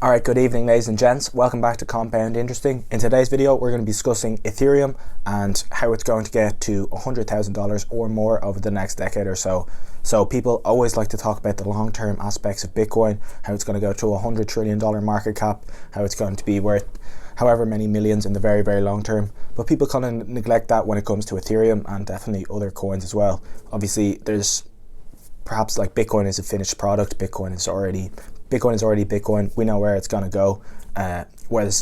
Alright, good evening ladies and gents, welcome back to Compound Interesting. In today's video we're going to be discussing Ethereum and how it's going to get to $100,000 or more over the next decade or so. So people always like to talk about the long-term aspects of Bitcoin, how it's going to go to $100 trillion market cap, how it's going to be worth however many millions in the very, very long term. But people kind of neglect that when it comes to Ethereum and definitely other coins as well. Obviously there's perhaps like Bitcoin is a finished product, Bitcoin is already Bitcoin. We know where it's going to go, where there's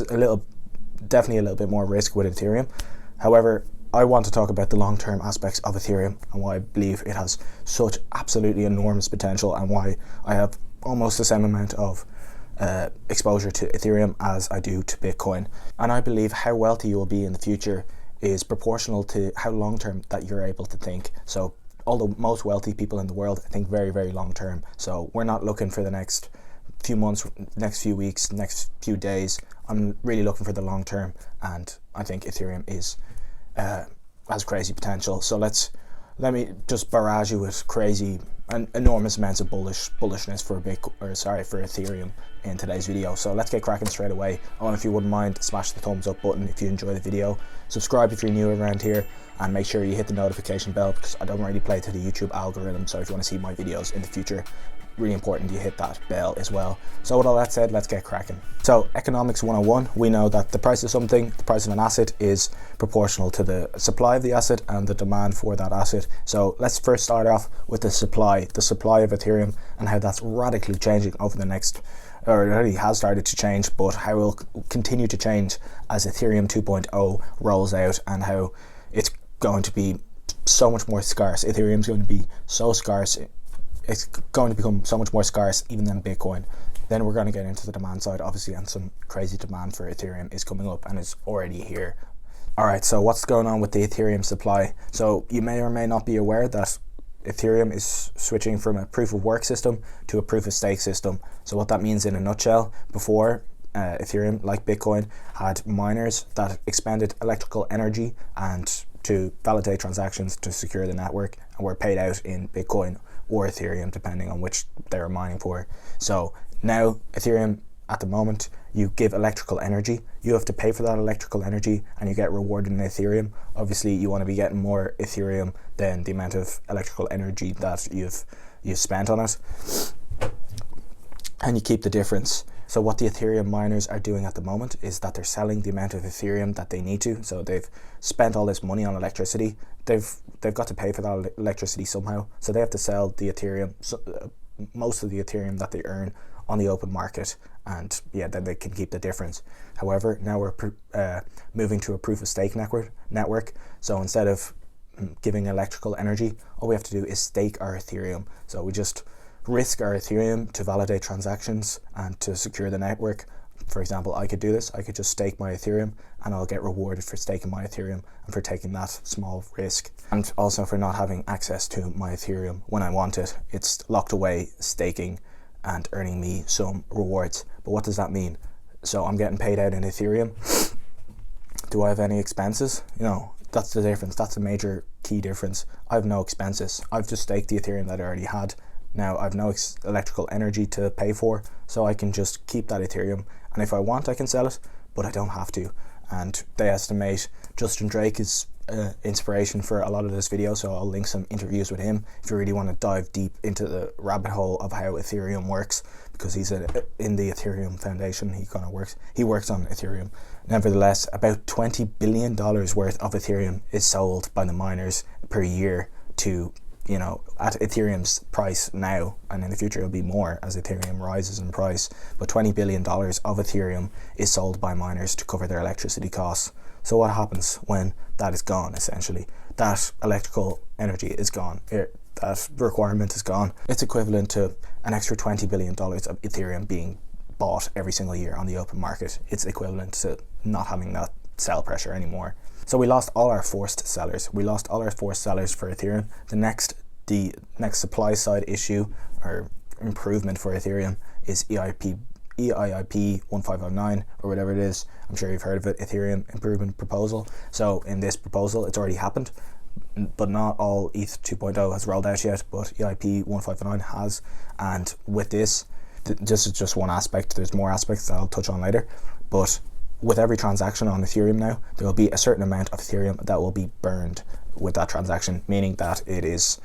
definitely a little bit more risk with Ethereum. However, I want to talk about the long-term aspects of Ethereum and why I believe it has such absolutely enormous potential and why I have almost the same amount of exposure to Ethereum as I do to Bitcoin. And I believe how wealthy you will be in the future is proportional to how long-term that you're able to think. So all the most wealthy people in the world think very, very long-term. So we're not looking for the next few months, next few weeks, next few days. I'm really looking for the long term, and I think Ethereum has crazy potential. So let me just barrage you with crazy and enormous amounts of bullishness for Ethereum in today's video. So let's get cracking straight away. If you wouldn't mind, smash the thumbs up button if you enjoy the video. Subscribe if you're new around here, and make sure you hit the notification bell because I don't really play to the YouTube algorithm. So if you want to see my videos in the future, really important you hit that bell as well. So with all that said, let's get cracking. So economics 101, we know that the price of something, the price of an asset is proportional to the supply of the asset and the demand for that asset. So let's first start off with the supply of Ethereum and how that's radically changing over the next, or it already has started to change, but how it will continue to change as Ethereum 2.0 rolls out and how it's going to be so much more scarce. Ethereum is going to be so scarce, it's going to become so much more scarce even than Bitcoin. Then we're going to get into the demand side, obviously, and some crazy demand for Ethereum is coming up and is already here. Alright, so what's going on with the Ethereum supply? So you may or may not be aware that Ethereum is switching from a proof of work system to a proof of stake system. So what that means in a nutshell, before Ethereum, like Bitcoin, had miners that expended electrical energy and to validate transactions to secure the network and were paid out in Bitcoin or Ethereum depending on which they were mining for. So now Ethereum, at the moment, you give electrical energy, you have to pay for that electrical energy and you get rewarded in Ethereum. Obviously you want to be getting more Ethereum than the amount of electrical energy that you've spent on it, and you keep the difference. So what the Ethereum miners are doing at the moment is that they're selling the amount of Ethereum that they need to. So they've spent all this money on electricity. They've got to pay for that electricity somehow. So they have to sell the Ethereum, most of the Ethereum that they earn on the open market, and yeah, then they can keep the difference. However, now we're moving to a proof of stake network. So instead of giving electrical energy, all we have to do is stake our Ethereum. So we just risk our Ethereum to validate transactions and to secure the network. For example, I could do this. I could just stake my Ethereum and I'll get rewarded for staking my Ethereum and for taking that small risk, and also for not having access to my Ethereum when I want it. It's locked away, staking and earning me some rewards. But what does that mean? So I'm getting paid out in Ethereum. Do I have any expenses? That's the difference. That's a major key difference. I have no expenses. I've just staked the Ethereum that I already had. Now I've no electrical energy to pay for, so I can just keep that Ethereum, and if I want I can sell it, but I don't have to. And they estimate Justin Drake is inspiration for a lot of this video, so I'll link some interviews with him if you really want to dive deep into the rabbit hole of how Ethereum works, because he's in the Ethereum Foundation. He works on Ethereum. Nevertheless, about $20 billion worth of Ethereum is sold by the miners per year to, at Ethereum's price now, and in the future it'll be more as Ethereum rises in price, but $20 billion of Ethereum is sold by miners to cover their electricity costs. So what happens when that is gone? Essentially, that electrical energy is gone, that requirement is gone. It's equivalent to an extra $20 billion of Ethereum being bought every single year on the open market. It's equivalent to not having that sell pressure anymore. So we lost all our forced sellers. We lost all our forced sellers for Ethereum. The next supply side issue or improvement for Ethereum is EIP 1509 or whatever it is. I'm sure you've heard of it, Ethereum Improvement Proposal. So in this proposal, it's already happened, but not all ETH 2.0 has rolled out yet, but EIP 1509 has. And with this, this is just one aspect. There's more aspects that I'll touch on later, but with every transaction on Ethereum now, there will be a certain amount of Ethereum that will be burned with that transaction, meaning that it is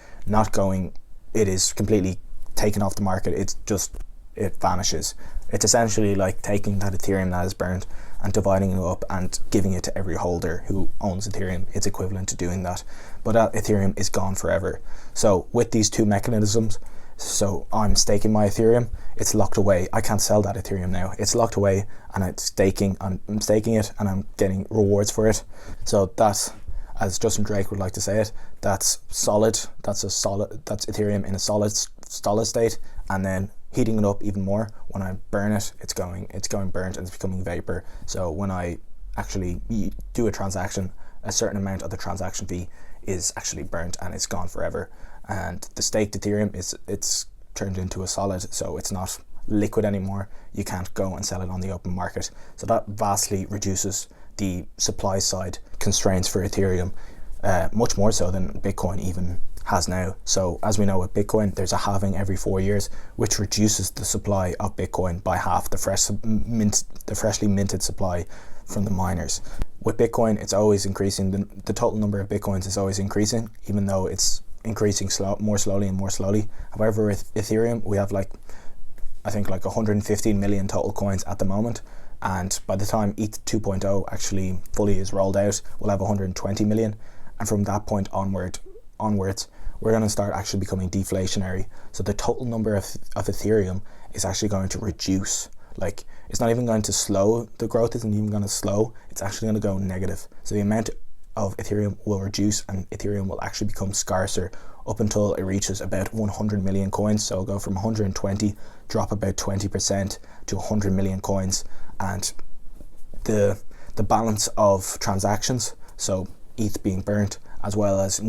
completely taken off the market. It vanishes. It's essentially like taking that Ethereum that is burned and dividing it up and giving it to every holder who owns Ethereum. It's equivalent to doing that, but that Ethereum is gone forever. So with these two mechanisms, so I'm staking my Ethereum, it's locked away. I can't sell that Ethereum now. It's locked away, and I'm staking it, and I'm getting rewards for it. So that's, as Justin Drake would like to say it, that's solid. That's Ethereum in a solid state, and then heating it up even more. When I burn it, it's going burnt, and it's becoming vapor. So when I actually do a transaction, a certain amount of the transaction fee is actually burnt, and it's gone forever. And the staked Ethereum it's turned into a solid, so it's not liquid anymore. You can't go and sell it on the open market. So that vastly reduces the supply side constraints for Ethereum, much more so than Bitcoin even has now. So as we know with Bitcoin, there's a halving every 4 years, which reduces the supply of Bitcoin by half, the freshly minted supply from the miners. With Bitcoin, it's always increasing. The total number of Bitcoins is always increasing, even though it's increasing more slowly and more slowly. However, with Ethereum, we have I think 115 million total coins at the moment, and by the time ETH 2.0 actually fully is rolled out, we'll have 120 million, and from that point onwards, we're going to start actually becoming deflationary. So the total number of Ethereum is actually going to reduce. It's not even going to slow. The growth isn't even going to slow. It's actually going to go negative. So the amount of Ethereum will reduce, and Ethereum will actually become scarcer up until it reaches about 100 million coins. So it'll go from 120, drop about 20% to 100 million coins, and the balance of transactions, so ETH being burnt as well as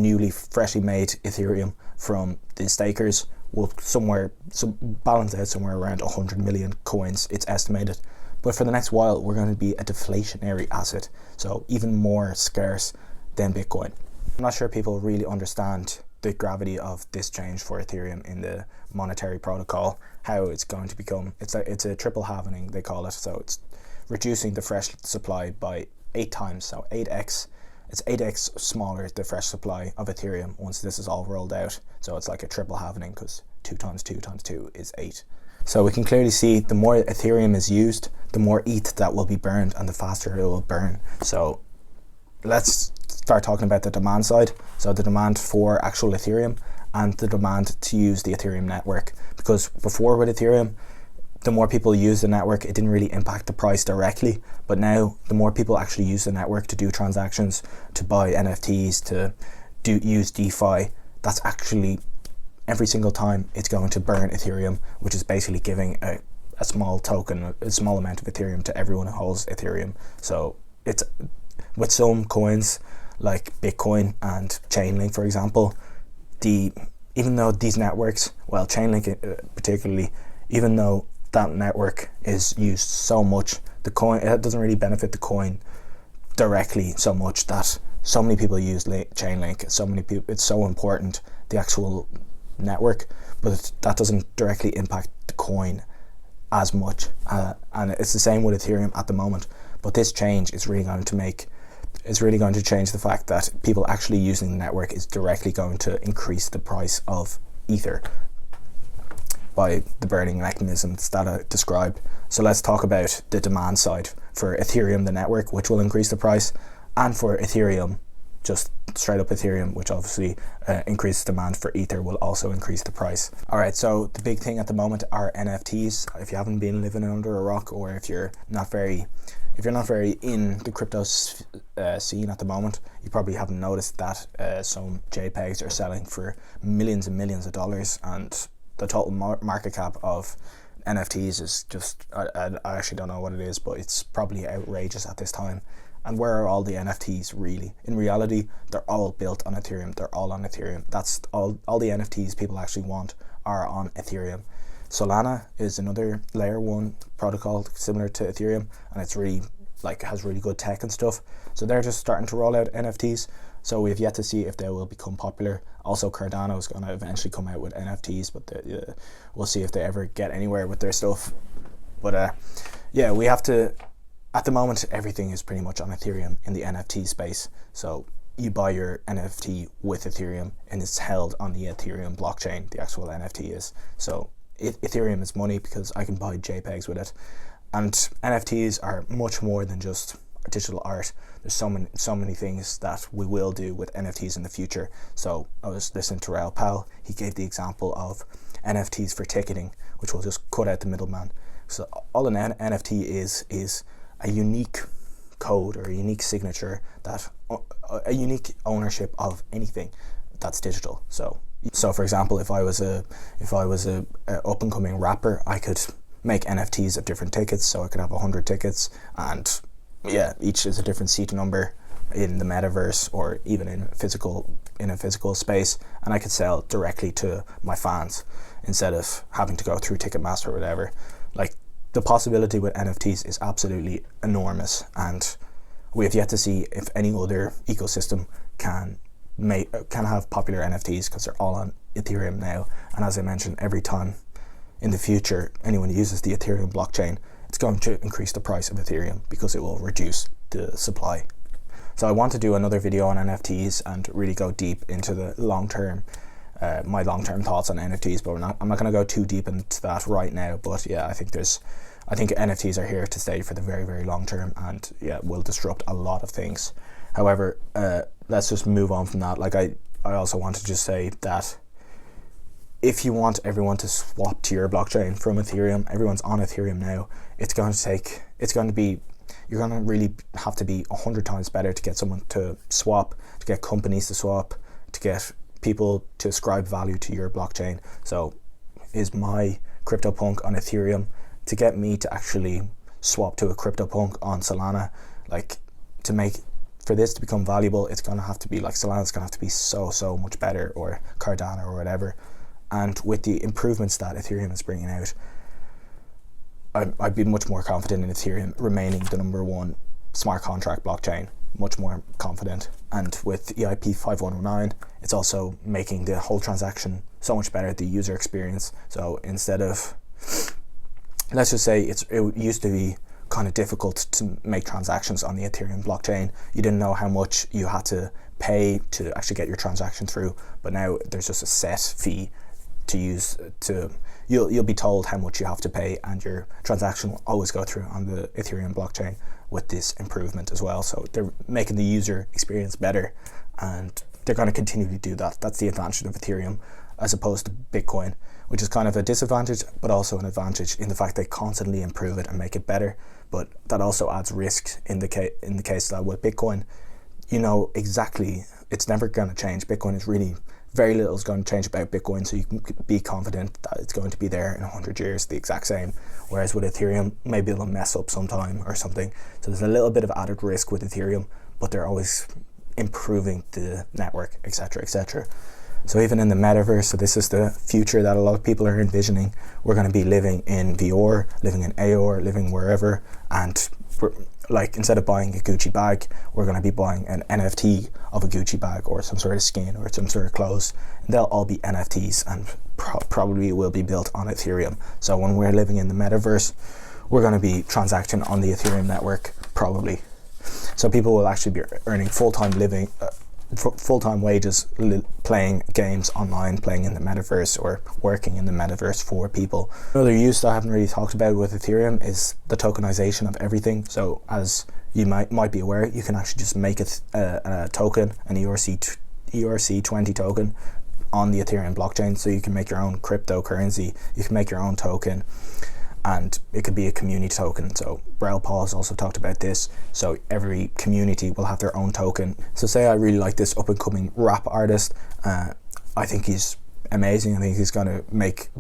freshly made Ethereum from the stakers, will balance out somewhere around 100 million coins, it's estimated. But for the next while, we're going to be a deflationary asset, so even more scarce than Bitcoin. I'm not sure people really understand the gravity of this change for Ethereum in the monetary protocol, how it's going to become, it's a triple halvening, they call it. So it's reducing the fresh supply by 8 times, so 8x. It's 8x smaller, the fresh supply of Ethereum, once this is all rolled out. So it's like a triple halvening, because 2 times 2 times 2 is 8. So we can clearly see the more Ethereum is used, the more ETH that will be burned, and the faster it will burn. So let's start talking about the demand side. So the demand for actual Ethereum and the demand to use the Ethereum network. Because before with Ethereum, the more people use the network, it didn't really impact the price directly. But now the more people actually use the network to do transactions, to buy NFTs, to use DeFi, that's actually every single time it's going to burn Ethereum, which is basically giving a small token, a small amount of Ethereum to everyone who holds Ethereum. So it's with some coins like Bitcoin and Chainlink, for example, even though these networks, well, Chainlink particularly, even though that network is used so much, the coin, it doesn't really benefit the coin directly so much that so many people use Chainlink. So many people, it's so important, the actual network, but that doesn't directly impact the coin as much, and it's the same with Ethereum at the moment. But this change is really going to change the fact that people actually using the network is directly going to increase the price of Ether by the burning mechanisms that I described. So let's talk about the demand side for Ethereum, the network, which will increase the price, and for Ethereum, just straight up Ethereum, which obviously increases demand for Ether, will also increase the price. All right, so the big thing at the moment are NFTs. If you haven't been living under a rock, or if you're not very in the crypto scene at the moment, you probably haven't noticed that some JPEGs are selling for millions and millions of dollars, and the total market cap of NFTs is just, I actually don't know what it is, but it's probably outrageous at this time. And where are all the NFTs really? In reality, they're all built on Ethereum. They're all on Ethereum. That's all the NFTs people actually want are on Ethereum. Solana is another layer 1 protocol similar to Ethereum, and it's really like has really good tech and stuff. So they're just starting to roll out NFTs. So we've yet to see if they will become popular. Also, Cardano is going to eventually come out with NFTs, but we'll see if they ever get anywhere with their stuff. But yeah, we have to. At the moment, everything is pretty much on Ethereum in the NFT space. So you buy your NFT with Ethereum, and it's held on the Ethereum blockchain. The actual NFT is. So Ethereum is money because I can buy JPEGs with it. And NFTs are much more than just digital art. There's so many things that we will do with NFTs in the future. So I was listening to Raoul Pal. He gave the example of NFTs for ticketing, which will just cut out the middleman. So all an NFT is a unique code or a unique signature, that a unique ownership of anything that's digital. So for example, if I was a up and coming rapper, I could make NFTs of different tickets. So I could have 100 tickets, and yeah, each is a different seat number in the metaverse or even in a physical space, and I could sell directly to my fans instead of having to go through Ticketmaster or whatever. Like, the possibility with NFTs is absolutely enormous, and we have yet to see if any other ecosystem can have popular NFTs, because they're all on Ethereum now. And as I mentioned, every time in the future anyone uses the Ethereum blockchain, it's going to increase the price of Ethereum because it will reduce the supply. So I want to do another video on NFTs and really go deep into the my long-term thoughts on NFTs, but I'm not going to go too deep into that right now. But yeah, I think NFTs are here to stay for the very, very long term, and yeah, will disrupt a lot of things. However, let's just move on from that. Like, I also want to just say that if you want everyone to swap to your blockchain from Ethereum, everyone's on Ethereum now. You're going to really have to be 100 times better to get someone to swap, to get companies to swap, to get people to ascribe value to your blockchain. So is my CryptoPunk on Ethereum to get me to actually swap to a CryptoPunk on Solana? Like, for this to become valuable, it's going to have to be like Solana's going to have to be so much better, or Cardano or whatever. And with the improvements that Ethereum is bringing out, I'd be much more confident in Ethereum remaining the #1 smart contract blockchain, much more confident. And with EIP 5109, it's also making the whole transaction so much better, the user experience. So instead of, let's just say it used to be kind of difficult to make transactions on the Ethereum blockchain. You didn't know how much you had to pay to actually get your transaction through, but now there's just a set fee to use. You'll be told how much you have to pay, and your transaction will always go through on the Ethereum blockchain with this improvement as well. So they're making the user experience better, and they're going to continue to do that. That's the advantage of Ethereum as opposed to Bitcoin, which is kind of a disadvantage, but also an advantage in the fact they constantly improve it and make it better. But that also adds risk in the case that with Bitcoin, you know exactly it's never going to change. Bitcoin is really, very little is going to change about Bitcoin, so you can be confident that it's going to be there in 100 years, the exact same. Whereas with Ethereum, maybe it'll mess up sometime or something. So there's a little bit of added risk with Ethereum, but they're always improving the network, etc., etc. So even in the metaverse, so this is the future that a lot of people are envisioning. We're going to be living in VR, living in AR, living wherever, and like, instead of buying a Gucci bag, we're going to be buying an NFT of a Gucci bag, or some sort of skin, or some sort of clothes, and they'll all be NFTs, and probably will be built on Ethereum. So when we're living in the metaverse, we're going to be transacting on the Ethereum network, probably. So people will actually be earning full-time wages playing games online, playing in the metaverse, or working in the metaverse for people. Another use that I haven't really talked about with Ethereum is the tokenization of everything. So as you might be aware, you can actually just make a token, an ERC20 token on the Ethereum blockchain. So you can make your own cryptocurrency, you can make your own token, and it could be a community token. So Raoul Pal has also talked about this. So every community will have their own token. So say I really like this up and coming rap artist. I think he's amazing. I think he's going to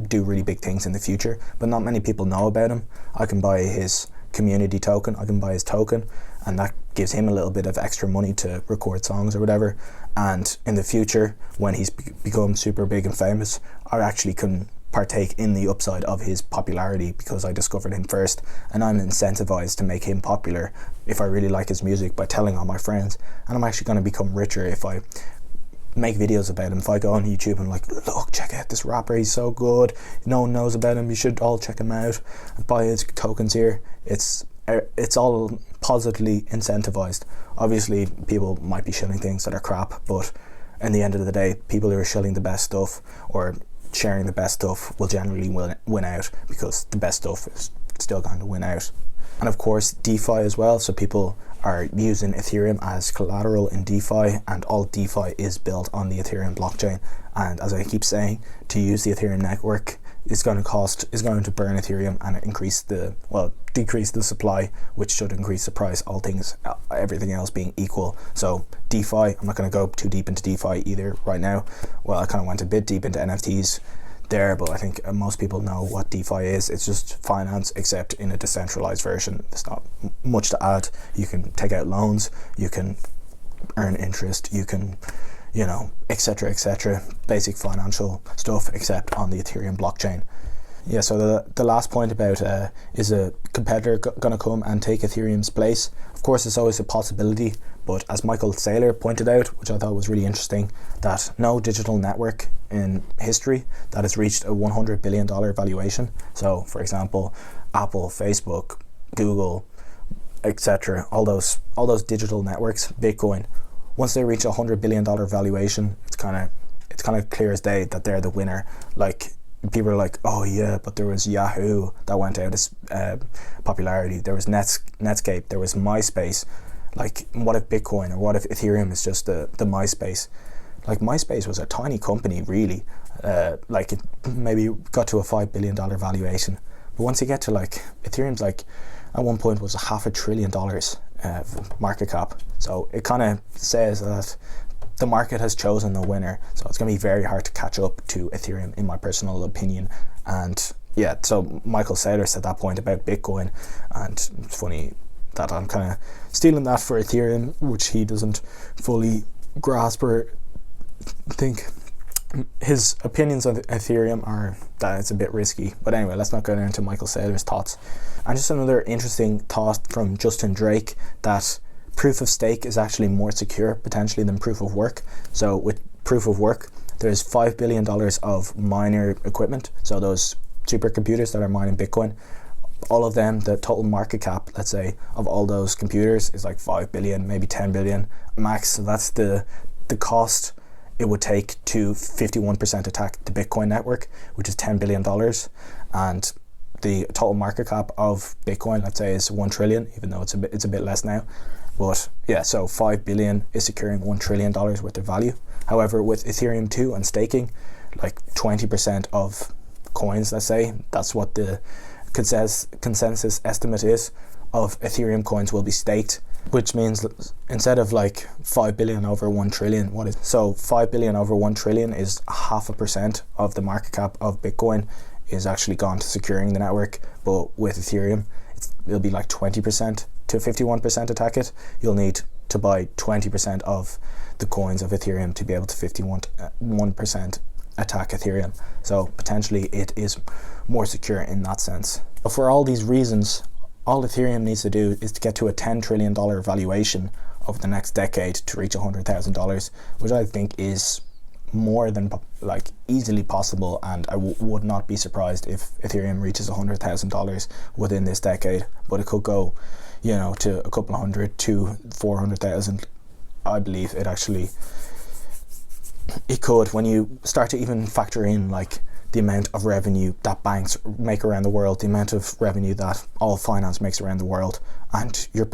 do really big things in the future, but not many people know about him. I can buy his community token, I can buy his token, and that gives him a little bit of extra money to record songs or whatever. And in the future, when he's become super big and famous, I actually can partake in the upside of his popularity because I discovered him first, and I'm incentivized to make him popular if I really like his music by telling all my friends, and I'm actually going to become richer if I make videos about him. If I go on YouTube and like, look, check out this rapper, he's so good, no one knows about him, you should all check him out, buy his tokens here. It's all positively incentivized. Obviously people might be shilling things that are crap, but in the end of the day, people who are shilling the best stuff or sharing the best stuff will generally win out, because the best stuff is still going to win out. And of course DeFi as well, so people are using Ethereum as collateral in DeFi, and all DeFi is built on the Ethereum blockchain. And as I keep saying, to use the Ethereum network is going to burn Ethereum and decrease the supply, which should increase the price, everything else being equal. So DeFi, I'm not going to go too deep into DeFi either right now. Well, I kind of went a bit deep into NFTs there, but I think most people know what DeFi is. It's just finance, except in a decentralized version. There's not much to add. You can take out loans, you can earn interest, you can, etc. Basic financial stuff, except on the Ethereum blockchain. Yeah, so the last point about is a competitor going to come and take Ethereum's place? Of course, it's always a possibility, but as Michael Saylor pointed out, which I thought was really interesting, that no digital network in history that has reached a $100 billion valuation. So, for example, Apple, Facebook, Google, etc., all those digital networks, Bitcoin, once they reach a $100 billion valuation, it's kind of clear as day that they're the winner. Like, people are like, oh yeah, but there was Yahoo that went out of popularity, there was Netscape, there was MySpace. Like, what if Bitcoin or what if Ethereum is just the MySpace? Like, MySpace was a tiny company, really. Like, it maybe got to a $5 billion valuation. But once you get to, like, Ethereum's, like, at one point was $500 billion market cap. So it kind of says that the market has chosen the winner. So it's going to be very hard to catch up to Ethereum, in my personal opinion. And yeah, so Michael Saylor said that point about Bitcoin, and it's funny that I'm kind of stealing that for Ethereum, which he doesn't fully grasp or think. His opinions on Ethereum are that it's a bit risky. But anyway, let's not go into Michael Saylor's thoughts. And just another interesting thought from Justin Drake, that proof of stake is actually more secure potentially than proof of work. So with proof of work, there's $5 billion of miner equipment, so those supercomputers that are mining Bitcoin, all of them, the total market cap, let's say, of all those computers is like 5 billion, maybe 10 billion max. So that's the cost it would take to 51% attack the Bitcoin network, which is $10 billion. And the total market cap of Bitcoin, let's say, is 1 trillion, even though it's a bit less now. But yeah, so 5 billion is securing $1 trillion worth of value. However, with Ethereum 2 and staking, like 20% of coins, let's say, that's what the consensus estimate is of Ethereum coins will be staked, which means instead of like 5 billion over 1 trillion, so 5 billion over 1 trillion is 0.5% of the market cap of Bitcoin is actually gone to securing the network. But with Ethereum, it'll be like 20% to 51% attack it. You'll need to buy 20% of the coins of Ethereum to be able to 51% attack Ethereum. So potentially it is more secure in that sense. But for all these reasons, all Ethereum needs to do is to get to a $10 trillion valuation over the next decade to reach $100,000, which I think is more than like easily possible, and I would not be surprised if Ethereum reaches $100,000 within this decade. But it could go, to a couple of hundred to 400,000. I believe it could, when you start to even factor in like the amount of revenue that banks make around the world, the amount of revenue that all finance makes around the world, and you're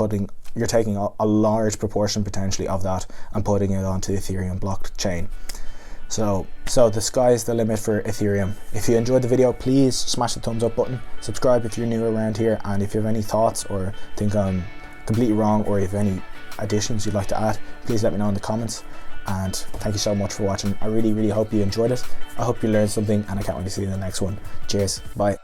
taking a large proportion potentially of that and putting it onto the Ethereum blockchain. So the sky's the limit for Ethereum. If you enjoyed the video, please smash the thumbs up button, subscribe if you're new around here, and if you have any thoughts or think I'm completely wrong, or if you have any additions you'd like to add, please let me know in the comments. And thank you so much for watching. I really hope you enjoyed it. I hope you learned something, and I can't wait to see you in the next one. Cheers, bye.